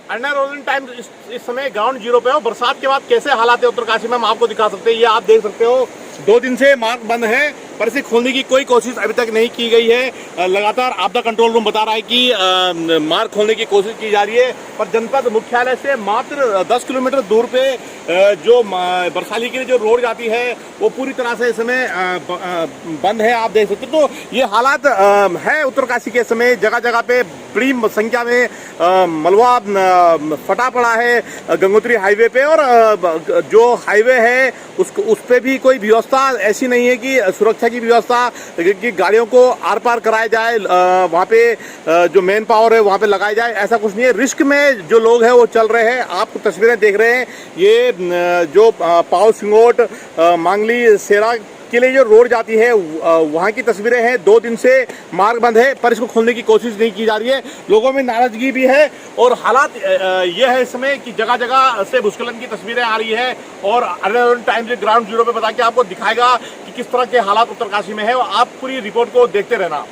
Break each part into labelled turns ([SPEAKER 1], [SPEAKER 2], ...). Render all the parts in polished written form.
[SPEAKER 1] अन्य रोजन टाइम्स इस समय ग्राउंड जीरो पे हो। बरसात के बाद कैसे हालात है उत्तरकाशी में हम आपको दिखा सकते हैं। ये आप देख सकते हो 2 दिन से मार्ग बंद है, पर इसे खोलने की कोई कोशिश अभी तक नहीं की गई है। लगातार आपदा कंट्रोल रूम बता रहा है कि मार्ग खोलने की कोशिश की जा रही है, पर जनपद मुख्यालय से मात्र 10 किलोमीटर दूर पे जो बरसाली के लिए जो रोड जाती है वो पूरी तरह से इस समय बंद है। आप देख सकते हो। तो ये हालात है उत्तरकाशी के समय। जगह जगह पे बड़ी संख्या में मलबा फटा पड़ा है गंगोत्री हाईवे पे, और जो हाईवे है उस पे भी कोई व्यवस्था ऐसी नहीं है कि सुरक्षा की व्यवस्था कि गाड़ियों को आर पार कराया जाए, वहाँ पे जो मेन पावर है वहाँ पे लगाया जाए, ऐसा कुछ नहीं है। रिस्क में जो लोग हैं वो चल रहे हैं। आप तस्वीरें देख रहे हैं, ये जो पाव सिंगोट मांगली सेरा के लिए जो रोड जाती है वहाँ की तस्वीरें हैं। 2 दिन से मार्ग बंद है, पर इसको खोलने की कोशिश नहीं की जा रही है। लोगों में नाराजगी भी है, और हालात ये है इस समय कि जगह जगह से भूस्खलन की तस्वीरें आ रही है। और अन्य टाइम्स ग्राउंड जीरो पे बता के आपको दिखाएगा कि किस तरह के हालात उत्तरकाशी में है। आप पूरी रिपोर्ट को देखते रहना।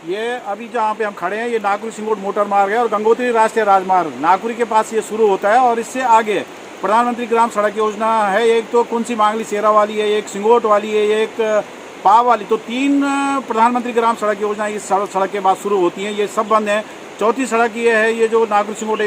[SPEAKER 2] ये अभी जहाँ पे हम खड़े हैं, ये नागपुर सिंगोट मोटर मार्ग है और गंगोत्री राष्ट्रीय राजमार्ग नागपुरी के पास ये शुरू होता है, और इससे आगे प्रधानमंत्री ग्राम सड़क योजना है। एक तो कौन सी मांगली सेरा वाली है, एक सिंगोट वाली है, एक पाव वाली, तो 3 प्रधानमंत्री ग्राम सड़क योजना इस सड़क के बाद शुरू होती हैं। ये सब बंद हैं। चौथी सड़क ये है, ये जो नागपुर सिंगोट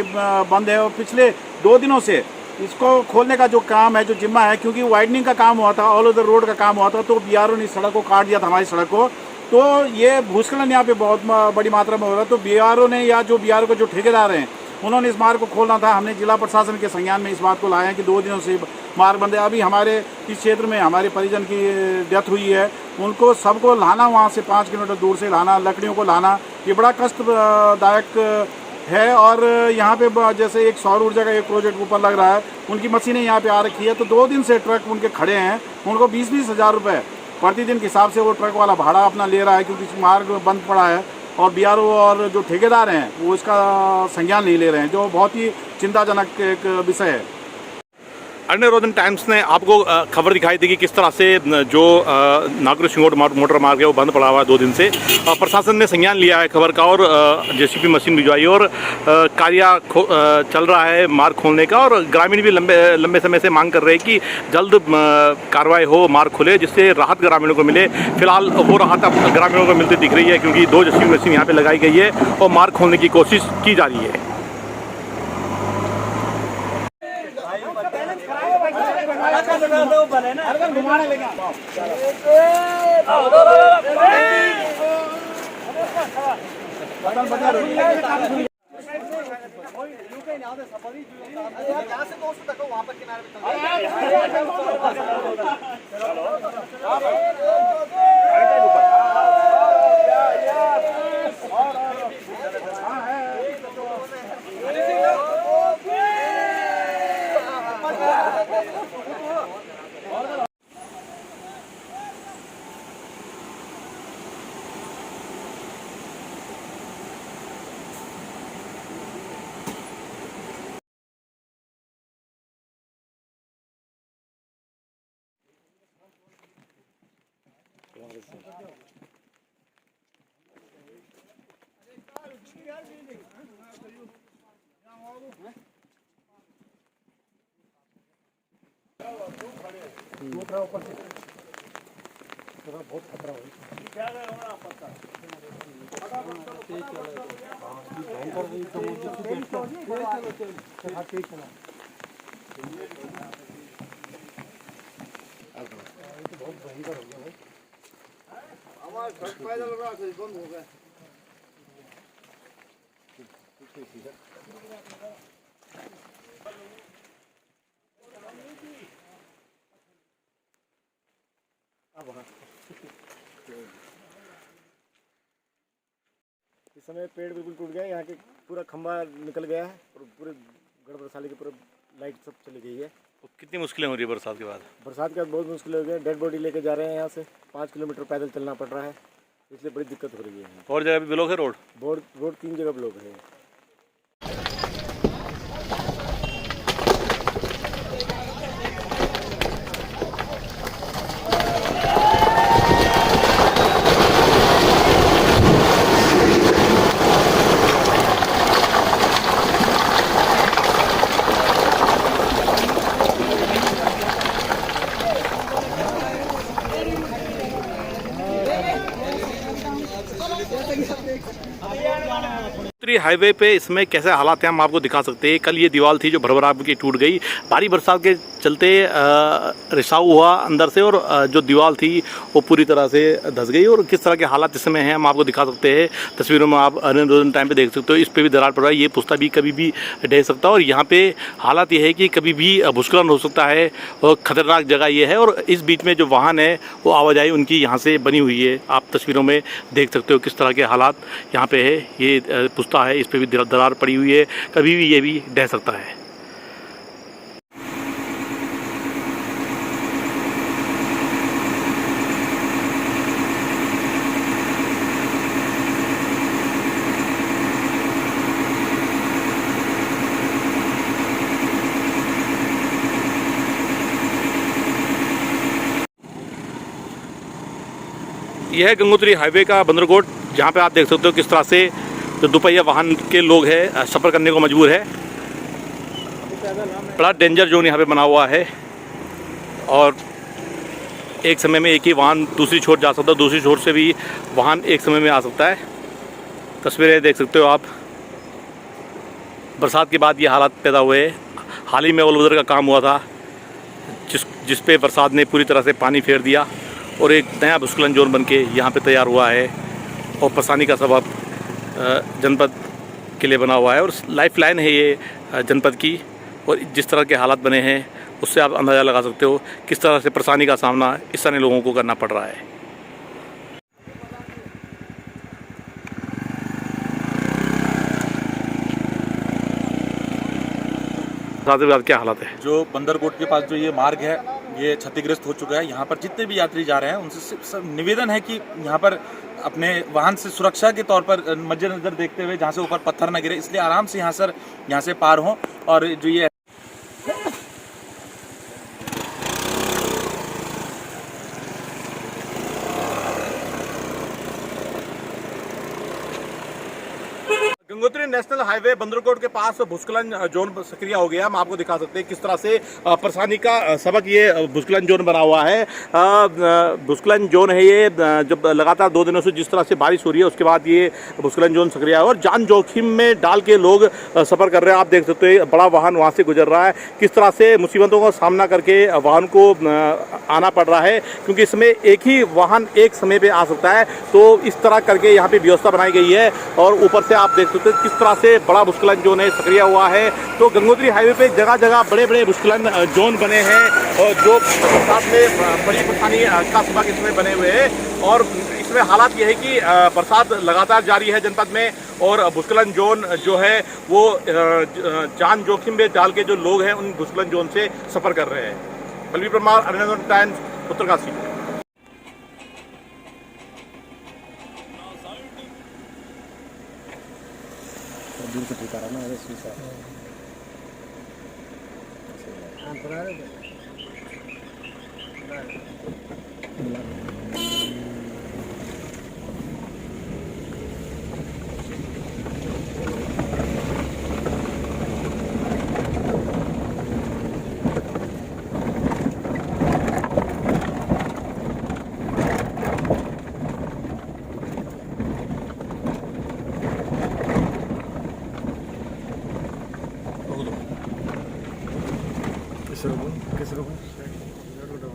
[SPEAKER 2] बंद है, और पिछले 2 दिनों से इसको खोलने का जो काम है, जो जिम्मा है, क्योंकि वाइडनिंग का काम हुआ था, ऑल ओवर द रोड का काम हुआ था, तो बीआरओ ने सड़क को काट दिया था, हमारी सड़क को। तो ये भूस्खलन यहाँ पे बहुत बड़ी मात्रा में हो रहा है। तो बीआरओ ने, या जो बीआरओ के जो ठेकेदार हैं, उन्होंने इस मार्ग को खोलना था। हमने जिला प्रशासन के संज्ञान में इस बात को लाया है कि 2 दिनों से मार्ग बंद है। अभी हमारे इस क्षेत्र में हमारे परिजन की डेथ हुई है, उनको सबको लाना, वहाँ से 5 किलोमीटर दूर से लाना, लकड़ियों को लाना, ये बड़ा कष्टदायक है। और यहाँ पे जैसे एक सौर ऊर्जा का एक प्रोजेक्ट ऊपर लग रहा है, उनकी मशीनें यहाँ पे आ रखी है। तो 2 दिन से ट्रक उनके खड़े हैं, उनको 20-20 हज़ार रुपये प्रतिदिन के हिसाब से वो ट्रक वाला भाड़ा अपना ले रहा है, क्योंकि मार्ग बंद पड़ा है। और बीआरओ और जो ठेकेदार हैं वो इसका संज्ञान नहीं ले रहे हैं, जो बहुत ही चिंताजनक एक विषय है।
[SPEAKER 1] अन्य रोजन टाइम्स ने आपको खबर दिखाई थी कि किस तरह से जो नागपुर सिंगोट मोटर मार्ग है वो बंद पड़ा हुआ है 2 दिन से। प्रशासन ने संज्ञान लिया है खबर का, और जेसीबी मशीन भिजवाई, और कार्य चल रहा है मार्ग खोलने का। और ग्रामीण भी लंबे समय से मांग कर रहे हैं कि जल्द कार्रवाई हो, मार्ग खुले, जिससे राहत ग्रामीणों को मिले। फिलहाल वो राहत अब ग्रामीणों को मिलती दिख रही है, क्योंकि 2 जेसीबी मशीन यहाँ पर लगाई गई है और मार्ग खोलने की कोशिश की जा रही है। बहुत खतरा बहुत भयंकर हो गया। हमारा ट्रक पैदल रहा था, बंद हो गया। इस समय पेड़ बिल्कुल टूट गया, यहाँ के पूरा खंभा निकल गया है, और पूरे गढ़ बरसाली के पूरे लाइट सब चली गई है। तो कितनी मुश्किलें हो रही है बरसात के बाद?
[SPEAKER 2] बरसात के बाद बहुत मुश्किल हो गया। डेड बॉडी लेके जा रहे हैं, यहाँ से 5 किलोमीटर पैदल चलना पड़ रहा है, इसलिए बड़ी दिक्कत हो रही है।
[SPEAKER 1] और जगह भी ब्लॉक है रोड
[SPEAKER 2] 3 जगह ब्लॉक है।
[SPEAKER 1] उत्तरी हाईवे पे इसमें कैसे हालात हैं हम आपको दिखा सकते हैं। कल ये दीवार थी जो भरभरा के टूट गई, भारी बरसात के चलते रिसाव हुआ अंदर से, और जो दीवार थी वो पूरी तरह से धंस गई। और किस तरह के हालात इसमें हैं हम आपको दिखा सकते हैं। तस्वीरों में आप रोजन टाइम पे देख सकते हो, इस पे भी दरार पड़ रहा है। ये पुस्ता भी कभी भी ढह सकता है, और यहाँ पे हालात ये है कि कभी भी भूस्खलन हो सकता है, और ख़तरनाक जगह ये है। और इस बीच में जो वाहन है वो आवाजाही उनकी यहाँ से बनी हुई है। आप तस्वीरों में देख सकते हो किस तरह के हालात यहाँ पे है। ये पुस्ता है, इस पे भी दरार पड़ी हुई है, कभी भी ये भी ढह सकता है। यह है गंगोत्री हाईवे का बंदरकोट, जहाँ पे आप देख सकते हो किस तरह से जो दोपहिया वाहन के लोग हैं सफ़र करने को मजबूर है। बड़ा डेंजर जोन यहाँ पे बना हुआ है, और एक समय में एक ही वाहन दूसरी छोर जा सकता है, दूसरी छोर से भी वाहन एक समय में आ सकता है। तस्वीरें देख सकते हो आप। बरसात के बाद ये हालात पैदा हुए। हाल ही में ओल वेदर का काम हुआ था, जिस पे बरसात ने पूरी तरह से पानी फेर दिया, और एक नया भूस्खलन जोन बनके यहाँ पे तैयार हुआ है, और परेशानी का सबब जनपद के लिए बना हुआ है। और लाइफ लाइन है ये जनपद की, और जिस तरह के हालात बने हैं उससे आप अंदाज़ा लगा सकते हो किस तरह से परेशानी का सामना इस स्थानीय लोगों को करना पड़ रहा है। क्या हालत है?
[SPEAKER 3] जो बंदरकोट के पास जो ये मार्ग है ये क्षतिग्रस्त हो चुका है। यहाँ पर जितने भी यात्री जा रहे हैं उनसे सब निवेदन है कि यहाँ पर अपने वाहन से सुरक्षा के तौर पर मद्देनजर देखते हुए जहाँ से ऊपर पत्थर न गिरे, इसलिए आराम से यहाँ से पार हों। और जो ये
[SPEAKER 1] गंगोत्री नेशनल हाईवे बंदरकोट के पास भूस्खलन जोन सक्रिय हो गया। हम आपको दिखा सकते हैं किस तरह से परेशानी का सबक ये भूस्खलन जोन बना हुआ है। भूस्खलन जोन है ये, जब लगातार 2 दिनों से जिस तरह से बारिश हो रही है उसके बाद ये भूस्खलन जोन सक्रिय है, और जान जोखिम में डाल के लोग सफ़र कर रहे हैं। आप देख सकते हैं बड़ा वाहन वहाँ से गुजर रहा है, किस तरह से मुसीबतों का सामना करके वाहन को आना पड़ रहा है, क्योंकि इसमें एक ही वाहन एक समय पर आ सकता है। तो इस तरह करके यहाँ पर व्यवस्था बनाई गई है, और ऊपर से आप देख सकते हैं किस तरह से बड़ा भूस्खलन जोन है सक्रिय हुआ है। तो गंगोत्री हाईवे पे जगह जगह बड़े बड़े भूस्खलन जोन बने हैं, और जो बरसात में बड़ी परेशानी का सबक इसमें बने हुए हैं। और इसमें हालात ये है कि बरसात लगातार जारी है जनपद में, और भूस्खलन जोन जो है वो जान जोखिम में डाल के जो लोग हैं उन भूस्खलन जोन से सफ़र कर रहे हैं। बलवीर परमार, अरिंदम टाइम्स, उत्तरकाशी।
[SPEAKER 4] दूर से ठिकाना ना है शीशा। हाँ पुराना किस रोग